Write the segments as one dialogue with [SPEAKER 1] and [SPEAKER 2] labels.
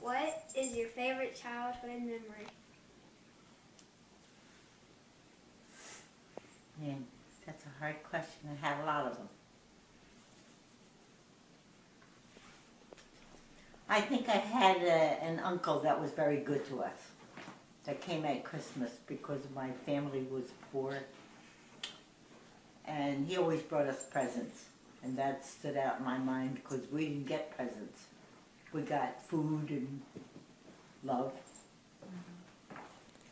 [SPEAKER 1] What is your favorite childhood memory?
[SPEAKER 2] Man, that's a hard question. I had a lot of them. I think I had an uncle that was very good to us, that came at Christmas because my family was poor. And he always brought us presents. And that stood out in my mind because we didn't get presents. We got food and love.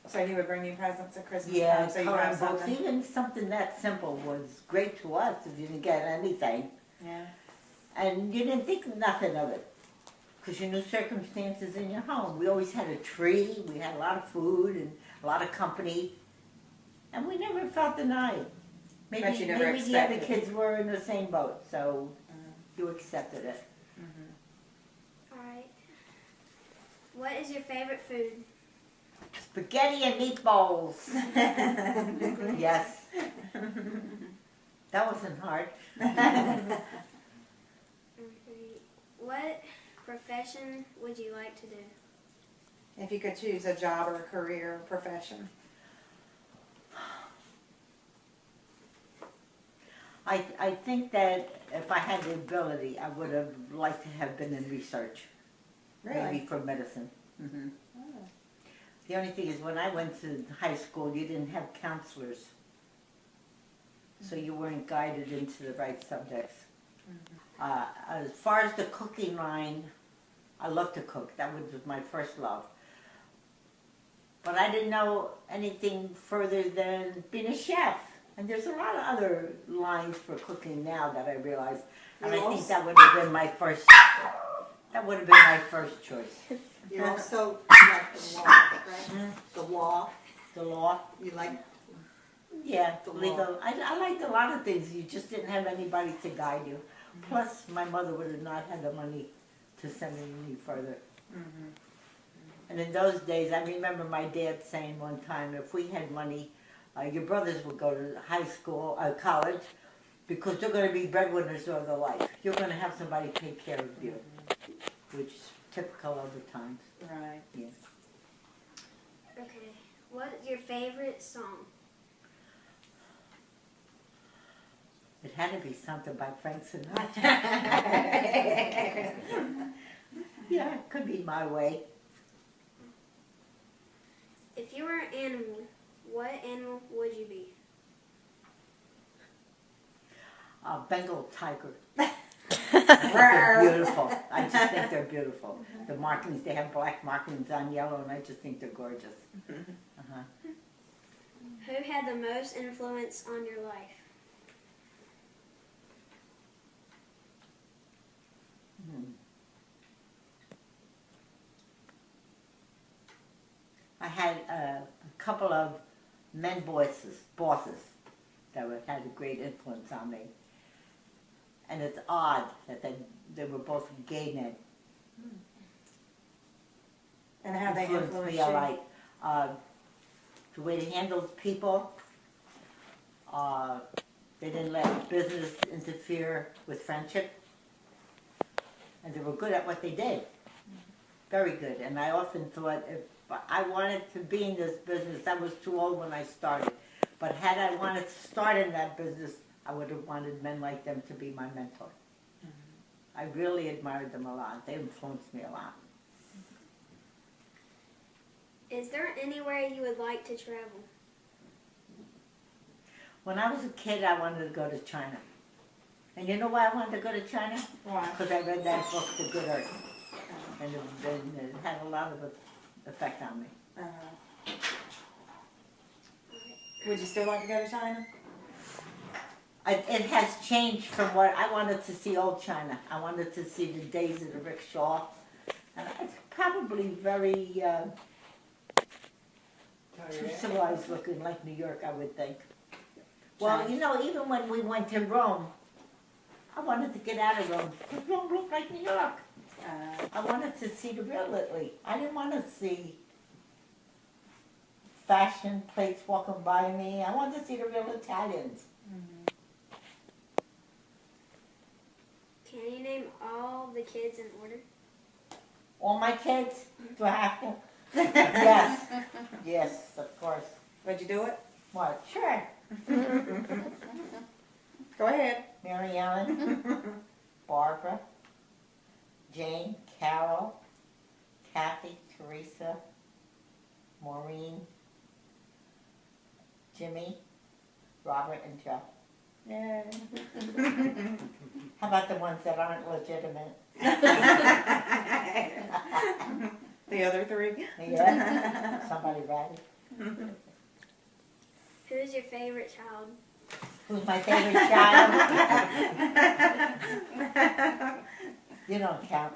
[SPEAKER 3] So he would bring you presents at Christmas
[SPEAKER 2] Yeah,
[SPEAKER 3] time, so you
[SPEAKER 2] coloring
[SPEAKER 3] have
[SPEAKER 2] books,
[SPEAKER 3] something.
[SPEAKER 2] even something that simple was great to us if you didn't get anything.
[SPEAKER 3] Yeah.
[SPEAKER 2] And you didn't think nothing of it because you knew circumstances in your home. We always had a tree, we had a lot of food and a lot of company. And we never felt denied.
[SPEAKER 3] But
[SPEAKER 2] Maybe,
[SPEAKER 3] you never
[SPEAKER 2] maybe the other
[SPEAKER 3] expected.
[SPEAKER 2] kids were in the same boat, so you accepted it.
[SPEAKER 1] Alright. What is your favorite food?
[SPEAKER 2] Spaghetti and meatballs. Yes. That wasn't hard.
[SPEAKER 1] Okay. What profession would you like to do?
[SPEAKER 3] If you could choose a job or a career or profession.
[SPEAKER 2] I think that if I had the ability, I would have liked to have been in research. Maybe for medicine. Mm-hmm.
[SPEAKER 3] Oh.
[SPEAKER 2] The only thing is when I went to high school, you didn't have counselors. So you weren't guided into the right subjects. As far as the cooking line, I love to cook. That was my first love. But I didn't know anything further than being a chef. And there's a lot of other lines for cooking now that I realize. And I think that would have been my first. That would have been my first choice.
[SPEAKER 4] You also like the law, right? The law.
[SPEAKER 2] The law.
[SPEAKER 4] You like
[SPEAKER 2] Yeah,
[SPEAKER 4] The law.
[SPEAKER 2] legal. I liked a lot of things. You just didn't have anybody to guide you. Plus, my mother would have not had the money to send me any further. And in those days, I remember my dad saying one time, if we had money, your brothers would go to high school, college, because they're going to be breadwinners all their life. You're going to have somebody take care of you, which is typical of the times.
[SPEAKER 3] Right.
[SPEAKER 2] Yes.
[SPEAKER 1] Okay. What is your favorite song?
[SPEAKER 2] It had to be something by Frank Sinatra. Yeah, it could be My Way.
[SPEAKER 1] If you were an animal, what animal would you be?
[SPEAKER 2] A Bengal tiger. They're beautiful. I just think they're beautiful. The markings, they have black markings on yellow, and I just think they're gorgeous.
[SPEAKER 1] Who had the most influence on your life?
[SPEAKER 2] I had a couple of men bosses that had a great influence on me. And it's odd that they were both gay men.
[SPEAKER 3] And how they
[SPEAKER 2] Influenced
[SPEAKER 3] influence
[SPEAKER 2] me
[SPEAKER 3] you.
[SPEAKER 2] alike. The way they handled people. They didn't let business interfere with friendship. And they were good at what they did. Very good. And I often thought if I wanted to be in this business, I was too old when I started. But had I wanted to start in that business, I would have wanted men like them to be my mentor. I really admired them a lot. They influenced me a lot.
[SPEAKER 1] Is there anywhere you would like to travel?
[SPEAKER 2] When I was a kid, I wanted to go to China. And you know why I wanted to go to China?
[SPEAKER 3] Why?
[SPEAKER 2] Because I read that book, The Good Earth. And it had a lot of effect on me.
[SPEAKER 3] Would you still like to go to China?
[SPEAKER 2] It has changed from what I wanted to see old China. I wanted to see the days of the rickshaw. And it's probably very too civilized looking, like New York, I would think. Well, you know, even when we went to Rome, I wanted to get out of Rome, because Rome looked like New York. I wanted to see the real Italy. I didn't want to see fashion plates walking by me. I wanted to see the real Italians.
[SPEAKER 1] Can you name all the kids in order?
[SPEAKER 2] All my kids? Do I have to? Yes. Yes, of course.
[SPEAKER 3] Would you do it?
[SPEAKER 2] What? Sure.
[SPEAKER 3] Go ahead.
[SPEAKER 2] Mary Ellen, Barbara, Jane, Carol, Kathy, Teresa, Maureen, Jimmy, Robert, and Joe.
[SPEAKER 3] Yeah.
[SPEAKER 2] How about the ones that aren't legitimate?
[SPEAKER 3] The other three?
[SPEAKER 2] Yeah. Somebody ready?
[SPEAKER 1] Who's your favorite child?
[SPEAKER 2] Who's my favorite child? You don't count.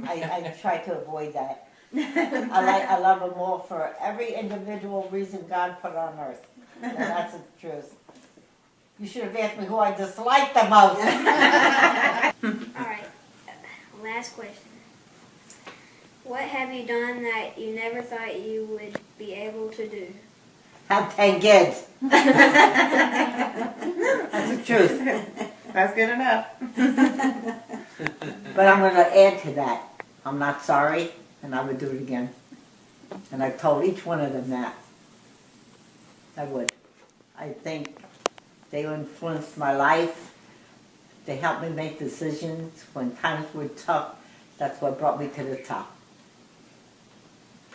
[SPEAKER 2] I try to avoid that. I love them all for every individual reason God put on earth. And that's the truth. You should have asked me who I dislike the most.
[SPEAKER 1] All right. Last question. What have you done that you never thought you would be able to do?
[SPEAKER 2] Have 10 kids. That's the truth.
[SPEAKER 3] That's good enough.
[SPEAKER 2] But I'm going to add to that. I'm not sorry, and I would do it again. And I've told each one of them that. I would. I think they influenced my life. They helped me make decisions when times were tough. That's what brought me to the top.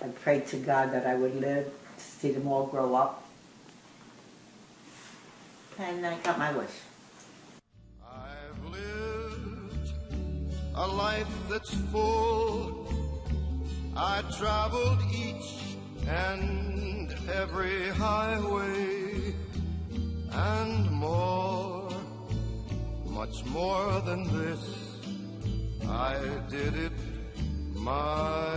[SPEAKER 2] I prayed to God that I would live to see them all grow up. And I got my wish.
[SPEAKER 5] I've lived a life that's full. I traveled each and every highway and more, much more than this. I did it my